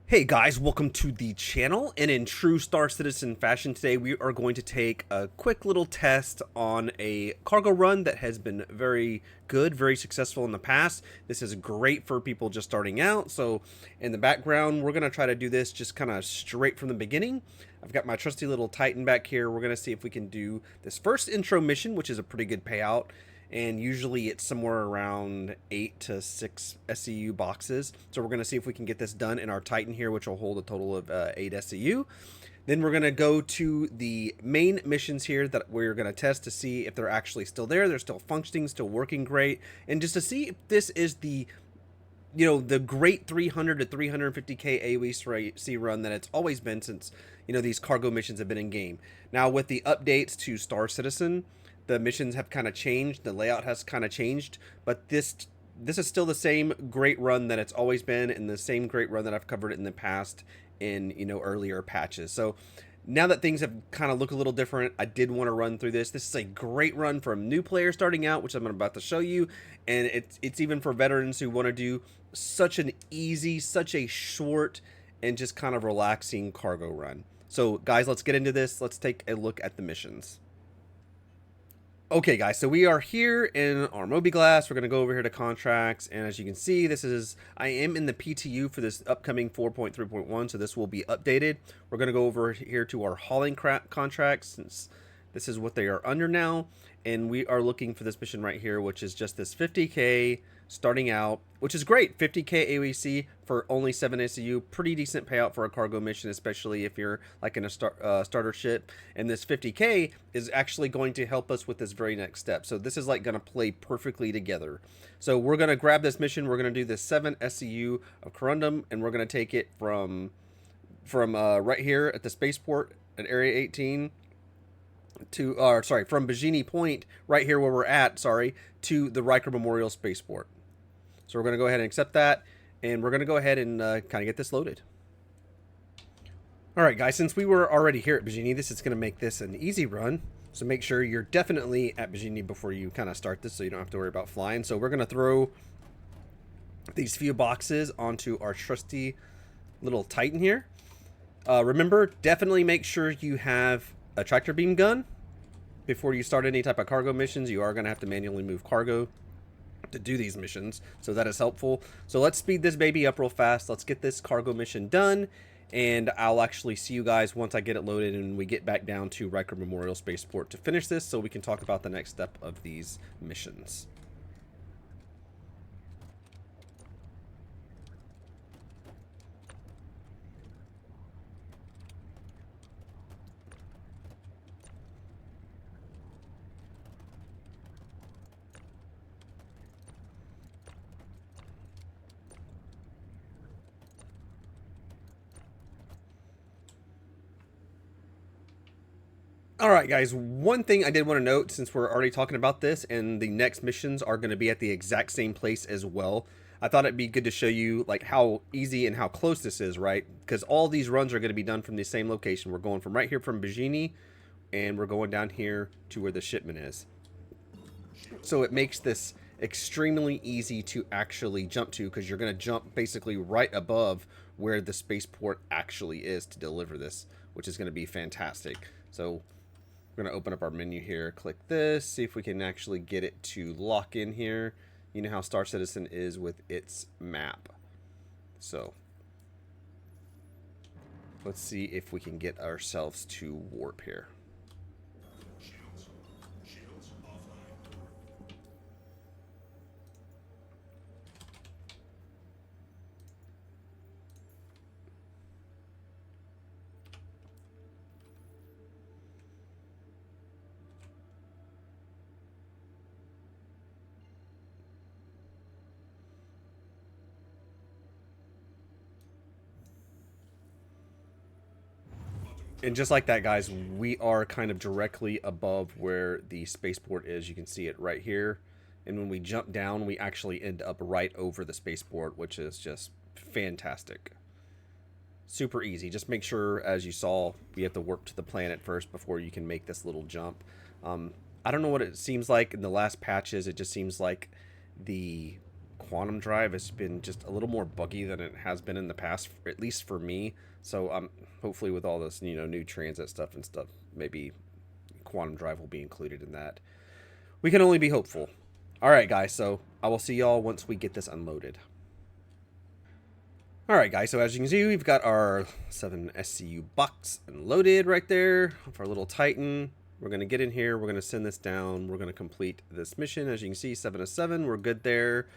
Hey guys, welcome to the channel, and in true Star Citizen fashion today we are going to take a quick little test on a cargo run that has been very good, very successful in the past. This is great for people just starting out, so in the background we're going to try to do this just kind of straight from the beginning. I've got my trusty little Titan back here. We're going to see if we can do this first intro mission, which is a pretty good payout. And usually it's somewhere around 8 to 6 SCU boxes. So we're going to see if we can get this done in our Titan here, which will hold a total of 8 SCU. Then we're going to go to the main missions here that we're going to test to see if they're actually still there. They're still functioning, still working great. And just to see if this is the the great 300 to 350k AOC run that it's always been since, these cargo missions have been in game. Now with the updates to Star Citizen, the missions have kind of changed, the layout has kind of changed, but this is still the same great run that it's always been, and the same great run that I've covered in the past in earlier patches. So now that things have kind of look a little different, I did want to run through this. This is a great run for a new player starting out, which I'm about to show you, and it's even for veterans who want to do such an easy, such a short, and just kind of relaxing cargo run. So guys, let's get into this. Let's take a look at the missions. Okay guys, so we are here in our mobiGlas. We're going to go over here to contracts, and as you can see, I am in the PTU for this upcoming 4.3.1, so this will be updated. We're going to go over here to our hauling contracts, since this is what they are under now, and we are looking for this mission right here, which is just this 50k starting out, which is great. 50k AOC for only 7 SCU, pretty decent payout for a cargo mission, especially if you're like in a starter ship. And this 50k is actually going to help us with this very next step. So this is like going to play perfectly together. So we're going to grab this mission. We're going to do this 7 SCU of Corundum, and we're going to take it from right here at the spaceport at Area 18 to, from Bajini Point, right here where we're at, to the Riker Memorial Spaceport. So we're going to go ahead and accept that, and we're going to go ahead and kind of get this loaded. Alright guys, since we were already here at Bajini, this is going to make this an easy run. So make sure you're definitely at Bajini before you kind of start this, so you don't have to worry about flying. So we're going to throw these few boxes onto our trusty little Titan here. Remember, definitely make sure you have a tractor beam gun before you start any type of cargo missions. You are going to have to manually move cargo to do these missions, so that is helpful. So let's speed this baby up real fast. Let's get this cargo mission done, and I'll actually see you guys once I get it loaded and we get back down to Riker Memorial Spaceport to finish this, so we can talk about the next step of these missions. Alright guys, one thing I did want to note, since we're already talking about this and the next missions are going to be at the exact same place as well, I thought it'd be good to show you like how easy and how close this is, right? Because all these runs are going to be done from the same location. We're going from right here from Bajini, and we're going down here to where the shipment is. So it makes this extremely easy to actually jump to, because you're going to jump basically right above where the spaceport actually is to deliver this, which is going to be fantastic. So we're going to open up our menu here, click this, see if we can actually get it to lock in here. You know how Star Citizen is with its map. So let's see if we can get ourselves to warp here. And just like that, guys, we are kind of directly above where the spaceport is. You can see it right here. And when we jump down, we actually end up right over the spaceport, which is just fantastic. Super easy. Just make sure, as you saw, we have to warp to the planet first before you can make this little jump. I don't know what it seems like in the last patches. It just seems like the quantum drive has been just a little more buggy than it has been in the past, at least for me. So hopefully with all this, new transit stuff and stuff, maybe quantum drive will be included in that. We can only be hopeful. All right, guys, so I will see y'all once we get this unloaded. All right, guys, so as you can see, we've got our 7 SCU box unloaded right there for our little Titan. We're going to get in here. We're going to send this down. We're going to complete this mission. As you can see, 7 of 7. We're good there.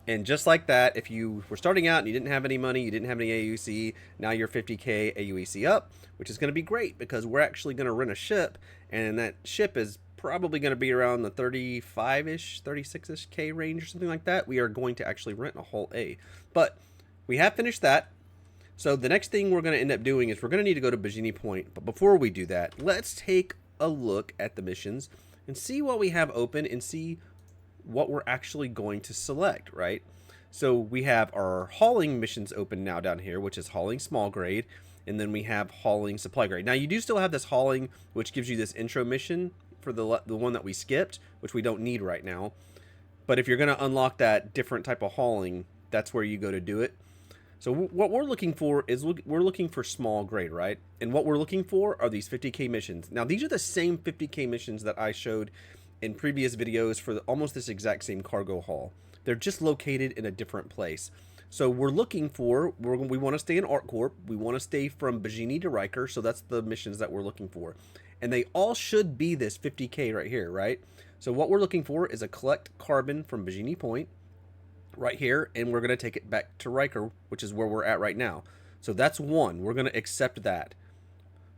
And just like that, if you were starting out and you didn't have any money, you didn't have any AUC, now you're 50k AUEC up, which is going to be great because we're actually going to rent a ship, and that ship is probably going to be around the 35-ish, 36-ish K range or something like that. We are going to actually rent a hull A. But we have finished that. So the next thing we're going to end up doing is we're going to need to go to Bajini Point. But before we do that, let's take a look at the missions and see what we have open and see what we're actually going to select, right? So we have our hauling missions open now down here, which is hauling small grade, and then we have hauling supply grade. Now you do still have this hauling, which gives you this intro mission for the one that we skipped, which we don't need right now. But if you're going to unlock that different type of hauling, that's where you go to do it. So what we're looking for is we're looking for small grade, right? And what we're looking for are these 50k missions. Now these are the same 50k missions that I showed in previous videos for almost this exact same cargo haul. They're just located in a different place. So we're looking for, we want to stay in ArcCorp. We want to stay from Bajini to Riker. So that's the missions that we're looking for. And they all should be this 50k right here, right? So what we're looking for is a collect carbon from Bajini Point right here. And we're going to take it back to Riker, which is where we're at right now. So that's one. We're going to accept that.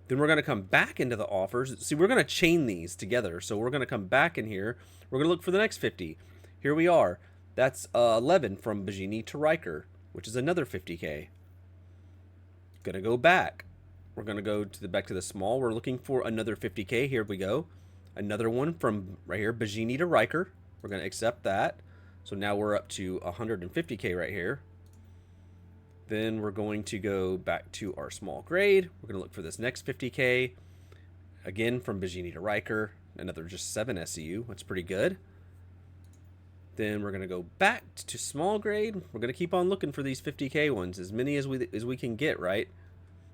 Then we're going to come back into the offers. See, we're going to chain these together. So we're going to come back in here. We're going to look for the next 50. Here we are. That's 11 from Bajini to Riker, which is another 50k. Going to go back. We're going to go to back to the small. We're looking for another 50k. Here we go. Another one from right here, Bajini to Riker. We're going to accept that. So now we're up to 150k right here. Then we're going to go back to our small grade. We're going to look for this next 50k. Again, from Bajini to Riker. Another just 7 SCU. That's pretty good. Then we're going to go back to small grade. We're going to keep on looking for these 50k ones. As many as we can get, right?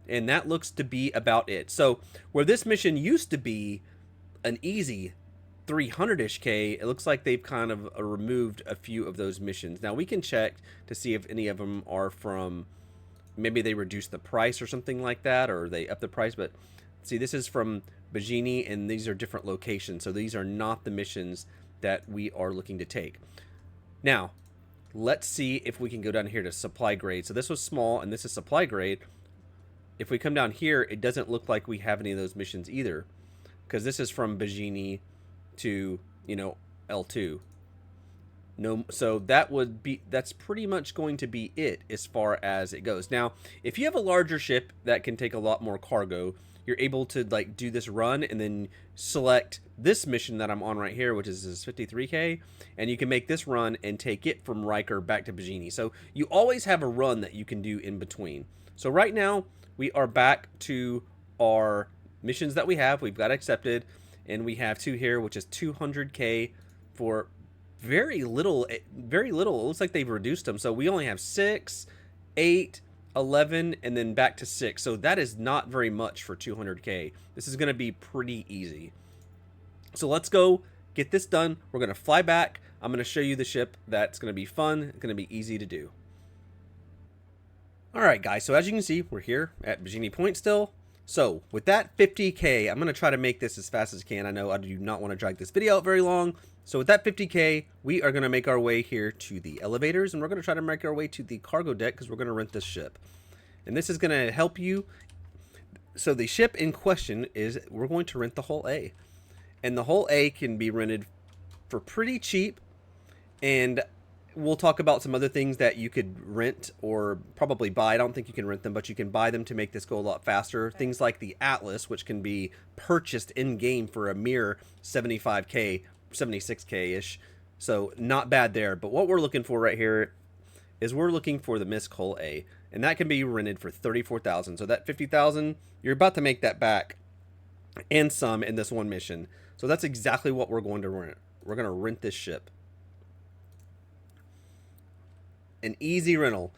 And that looks to be about it. So where this mission used to be an easy 300-ish K, it looks like they've kind of removed a few of those missions. Now we can check to see if any of them are from, maybe they reduced the price or something like that, or they upped the price. But see, this is from Bajini, and these are different locations. So these are not the missions that we are looking to take. Now, let's see if we can go down here to supply grade. So this was small, and this is supply grade. If we come down here, it doesn't look like we have any of those missions either, because this is from Bajini to, L2. No, so that's pretty much going to be it as far as it goes. Now, if you have a larger ship that can take a lot more cargo, you're able to do this run and then select this mission that I'm on right here, which is this 53k, and you can make this run and take it from Riker back to Bajini. So you always have a run that you can do in between. So right now we are back to our missions that we have. We've got accepted. And we have 2 here, which is 200k for very little. Very little. It looks like they've reduced them. So we only have 6, 8, 11, and then back to 6. So that is not very much for 200k. This is going to be pretty easy. So let's go get this done. We're going to fly back. I'm going to show you the ship. That's going to be fun. It's going to be easy to do. All right, guys. So as you can see, we're here at Bajini Point still. So with that 50k, I'm going to try to make this as fast as I can. I know I do not want to drag this video out very long. So with that 50k, we are going to make our way here to the elevators, and we're going to try to make our way to the cargo deck because we're going to rent this ship. And this is going to help you. So the ship in question is, we're going to rent the hull A. And the hull A can be rented for pretty cheap. And we'll talk about some other things that you could rent or probably buy. I don't think you can rent them, but you can buy them to make this go a lot faster. Things like the Atlas, which can be purchased in-game for a mere 75k, 76k-ish. So not bad there. But what we're looking for right here is we're looking for the Misk Hull A. And that can be rented for 34,000. So that 50,000, you're about to make that back and some in this one mission. So that's exactly what we're going to rent. We're going to rent this ship. an easy rental.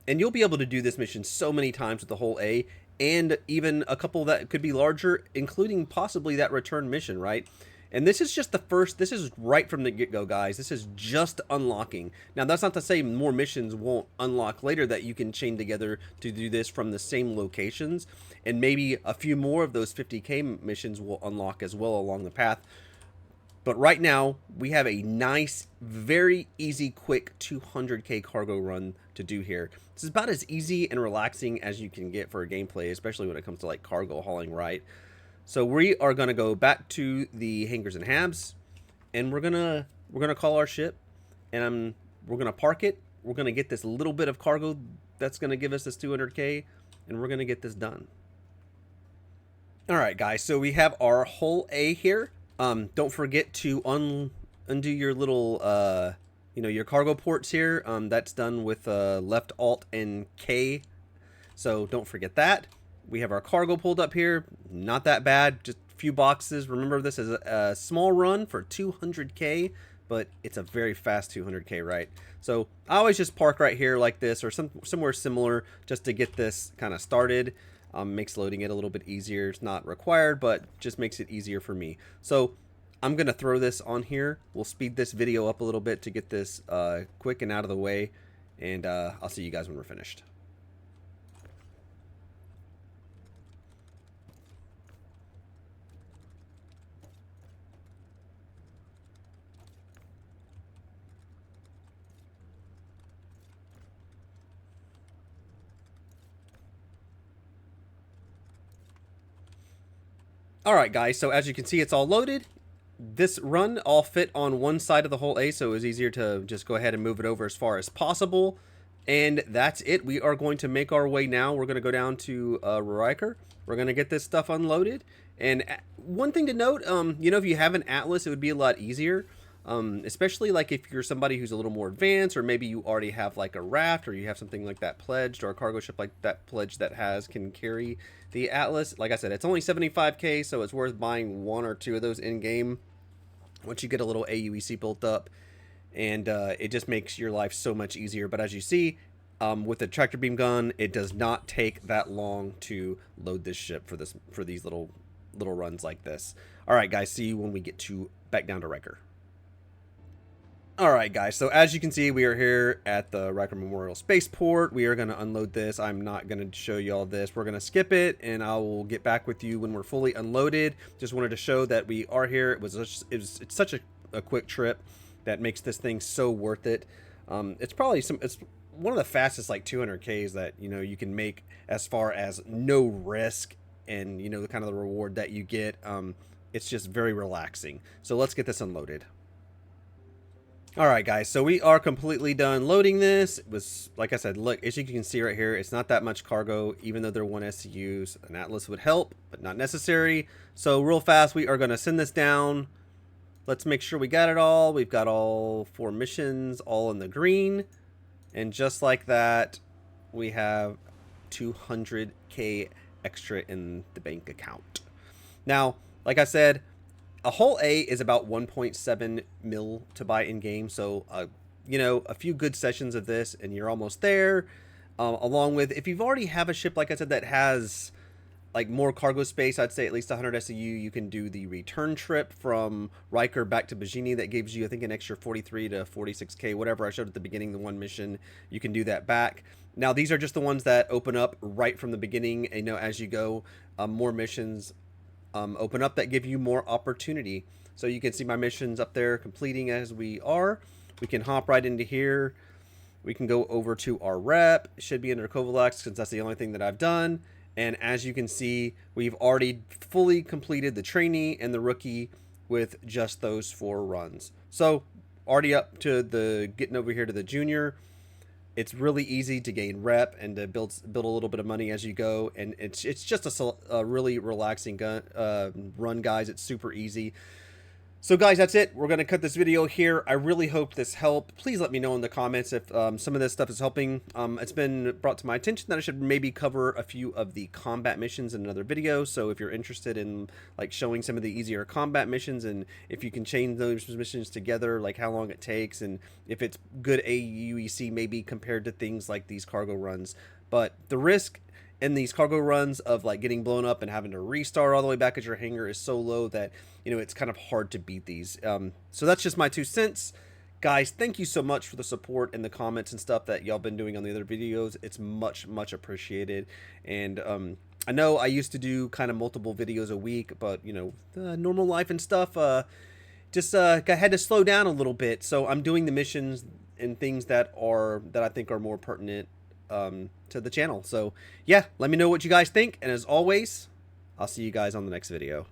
And you'll be able to do this mission so many times with the whole A, and even a couple that could be larger, including possibly that return mission, right? And this is just the first, this is right from the get-go, guys. This is just unlocking. Now, that's not to say more missions won't unlock later that you can chain together to do this from the same locations. And maybe a few more of those 50K missions will unlock as well along the path. But right now, we have a nice, very easy, quick 200K cargo run to do here. This is about as easy and relaxing as you can get for a gameplay, especially when it comes to like cargo hauling, right? So we are gonna go back to the hangars and habs, and we're gonna call our ship, and we're gonna park it. We're gonna get this little bit of cargo that's gonna give us this 200K, and we're gonna get this done. All right, guys. So we have our hull A here. Don't forget to undo your little, your cargo ports here. That's done with left Alt and K. So don't forget that. We have our cargo pulled up here. Not that bad. Just a few boxes. Remember, this is a small run for 200K, but it's a very fast 200K, right? So I always just park right here like this or somewhere similar just to get this kind of started. Makes loading it a little bit easier. It's not required, but just makes it easier for me. So I'm going to throw this on here. We'll speed this video up a little bit to get this quick and out of the way. And I'll see you guys when we're finished. Alright guys, so as you can see, it's all loaded. This run all fit on one side of the whole A, so it was easier to just go ahead and move it over as far as possible. And that's it. We are going to make our way now. We're going to go down to Riker. We're going to get this stuff unloaded. And one thing to note, if you have an Atlas, it would be a lot easier. Especially like if you're somebody who's a little more advanced, or maybe you already have like a raft, or you have something like that pledged, or a cargo ship like that pledged that can carry the Atlas. Like I said, it's only 75K, so it's worth buying one or two of those in game once you get a little AUEC built up, and it just makes your life so much easier. But as you see, with the tractor beam gun, it does not take that long to load this ship for these little runs like this. All right, guys, see you when we get back down to Riker. Alright guys, so as you can see, we are here at the Riker Memorial Spaceport. We are going to unload this. I'm not going to show you all this. We're going to skip it, and I will get back with you when we're fully unloaded. Just wanted to show that we are here. It's such a quick trip that makes this thing so worth it. It's one of the fastest like 200Ks that you can make as far as no risk, and the kind of the reward that you get. It's just very relaxing. So let's get this unloaded. Alright guys, so we are completely done loading this. It was, like I said, look, as you can see right here, it's not that much cargo, even though they're 1 SCUs. An Atlas would help, but not necessary. So real fast, we are going to send this down. Let's make sure we got it all. We've got all 4 missions, all in the green. And just like that, we have 200K extra in the bank account. Now, like I said, a whole A is about 1.7 mil to buy in game, so a few good sessions of this and you're almost there. Along with, if you've already have a ship, like I said, that has like more cargo space, I'd say at least 100 SCU, you can do the return trip from Riker back to Bajini. That gives you, I think, an extra 43 to 46K, whatever I showed at the beginning, the one mission. You can do that back. Now, these are just the ones that open up right from the beginning, and as you go, more missions open up that give you more opportunity. So you can see my missions up there completing as we are. We can hop right into here. We can go over to our rep. It should be under Kovalex since that's the only thing that I've done. And as you can see, we've already fully completed the trainee and the rookie with just those 4 runs. So already up to getting over here to the junior. It's really easy to gain rep and to build a little bit of money as you go, and it's just a really relaxing run, guys. It's super easy. So guys, that's it. We're going to cut this video here. I really hope this helped. Please let me know in the comments if some of this stuff is helping. It's been brought to my attention that I should maybe cover a few of the combat missions in another video. So if you're interested in like showing some of the easier combat missions, and if you can chain those missions together, like how long it takes, and if it's good AUEC maybe compared to things like these cargo runs. But the risk in these cargo runs of like getting blown up and having to restart all the way back at your hangar is so low that, you know, it's kind of hard to beat these. So that's just my 2 cents. Guys, thank you so much for the support and the comments and stuff that y'all been doing on the other videos. It's much appreciated. And I know I used to do kind of multiple videos a week, but you know, normal life and stuff, just had to slow down a little bit. So I'm doing the missions and things that I think are more pertinent to the channel. So yeah, let me know what you guys think, and as always, I'll see you guys on the next video.